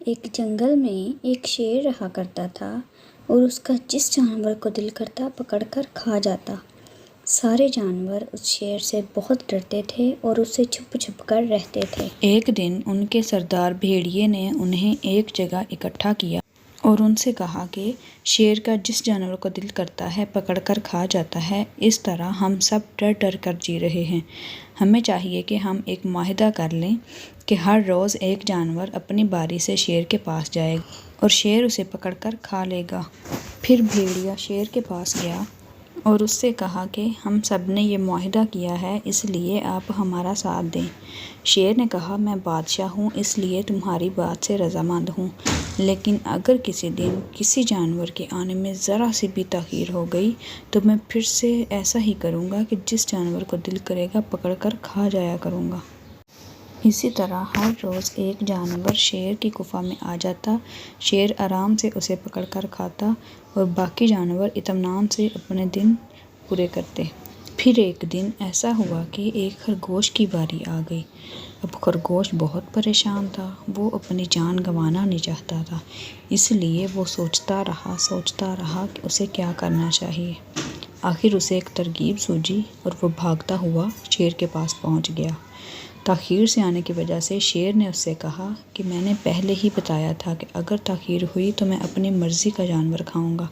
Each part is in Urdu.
ایک جنگل میں ایک شیر رہا کرتا تھا اور اس کا جس جانور کو دل کرتا پکڑ کر کھا جاتا۔ سارے جانور اس شیر سے بہت ڈرتے تھے اور اس سے چھپ چھپ کر رہتے تھے۔ ایک دن ان کے سردار بھیڑیے نے انہیں ایک جگہ اکٹھا کیا اور ان سے کہا کہ شیر کا جس جانور کو دل کرتا ہے پکڑ کر کھا جاتا ہے، اس طرح ہم سب ڈر ڈر کر جی رہے ہیں۔ ہمیں چاہیے کہ ہم ایک معاہدہ کر لیں کہ ہر روز ایک جانور اپنی باری سے شیر کے پاس جائے گا اور شیر اسے پکڑ کر کھا لے گا۔ پھر بھیڑیا شیر کے پاس گیا اور اس سے کہا کہ ہم سب نے یہ معاہدہ کیا ہے، اس لیے آپ ہمارا ساتھ دیں۔ شیر نے کہا، میں بادشاہ ہوں اس لیے تمہاری بات سے رضامند ہوں، لیکن اگر کسی دن کسی جانور کے آنے میں ذرا سی بھی تاخیر ہو گئی تو میں پھر سے ایسا ہی کروں گا کہ جس جانور کو دل کرے گا پکڑ کر کھا جایا کروں گا۔ اسی طرح ہر روز ایک جانور شیر کی گفا میں آ جاتا، شیر آرام سے اسے پکڑ کر کھاتا اور باقی جانور اطمینان سے اپنے دن پورے کرتے۔ پھر ایک دن ایسا ہوا کہ ایک خرگوش کی باری آ گئی۔ اب خرگوش بہت پریشان تھا، وہ اپنی جان گنوانا نہیں چاہتا تھا، اس لیے وہ سوچتا رہا کہ اسے کیا کرنا چاہیے۔ آخر اسے ایک ترکیب سوجھی اور وہ بھاگتا ہوا شیر کے پاس پہنچ گیا۔ تاخیر سے آنے کی وجہ سے شیر نے اس سے کہا کہ میں نے پہلے ہی بتایا تھا کہ اگر تاخیر ہوئی تو میں اپنی مرضی کا جانور کھاؤں گا۔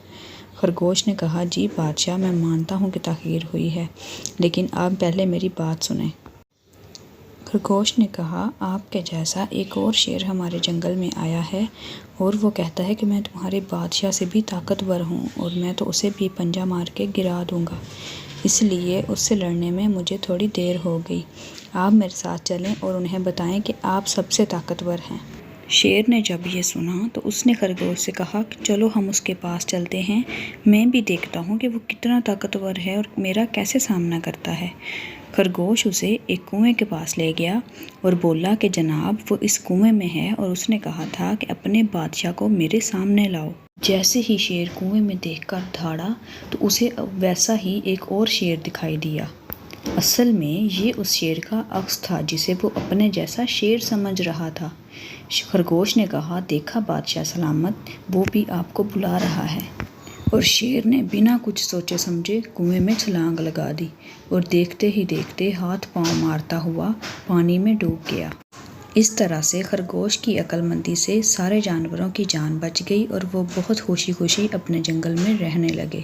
خرگوش نے کہا، جی بادشاہ، میں مانتا ہوں کہ تاخیر ہوئی ہے، لیکن آپ پہلے میری بات سنیں۔ خرگوش نے کہا، آپ کے جیسا ایک اور شیر ہمارے جنگل میں آیا ہے اور وہ کہتا ہے کہ میں تمہارے بادشاہ سے بھی طاقتور ہوں اور میں تو اسے بھی پنجہ مار کے گرا دوں گا، اس لیے اس سے لڑنے میں مجھے تھوڑی دیر ہو گئی۔ آپ میرے ساتھ چلیں اور انہیں بتائیں کہ آپ سب سے طاقتور ہیں۔ شیر نے جب یہ سنا تو اس نے خرگوش سے کہا کہ چلو ہم اس کے پاس چلتے ہیں، میں بھی دیکھتا ہوں کہ وہ کتنا طاقتور ہے اور میرا کیسے سامنا کرتا ہے۔ خرگوش اسے ایک کنویں کے پاس لے گیا اور بولا کہ جناب، وہ اس کنویں میں ہے اور اس نے کہا تھا کہ اپنے بادشاہ کو میرے سامنے لاؤ۔ جیسے ہی شیر کنویں میں دیکھ کر دھاڑا تو اسے ویسا ہی ایک اور شیر دکھائی دیا۔ اصل میں یہ اس شیر کا عکس تھا جسے وہ اپنے جیسا شیر سمجھ رہا تھا۔ خرگوش نے کہا، دیکھا بادشاہ سلامت، وہ بھی آپ کو بلا رہا ہے۔ اور شیر نے بنا کچھ سوچے سمجھے کنویں میں چھلانگ لگا دی اور دیکھتے ہی دیکھتے ہاتھ پاؤں مارتا ہوا پانی میں ڈوب گیا۔ اس طرح سے خرگوش کی عقل مندی سے سارے جانوروں کی جان بچ گئی اور وہ بہت خوشی خوشی اپنے جنگل میں رہنے لگے۔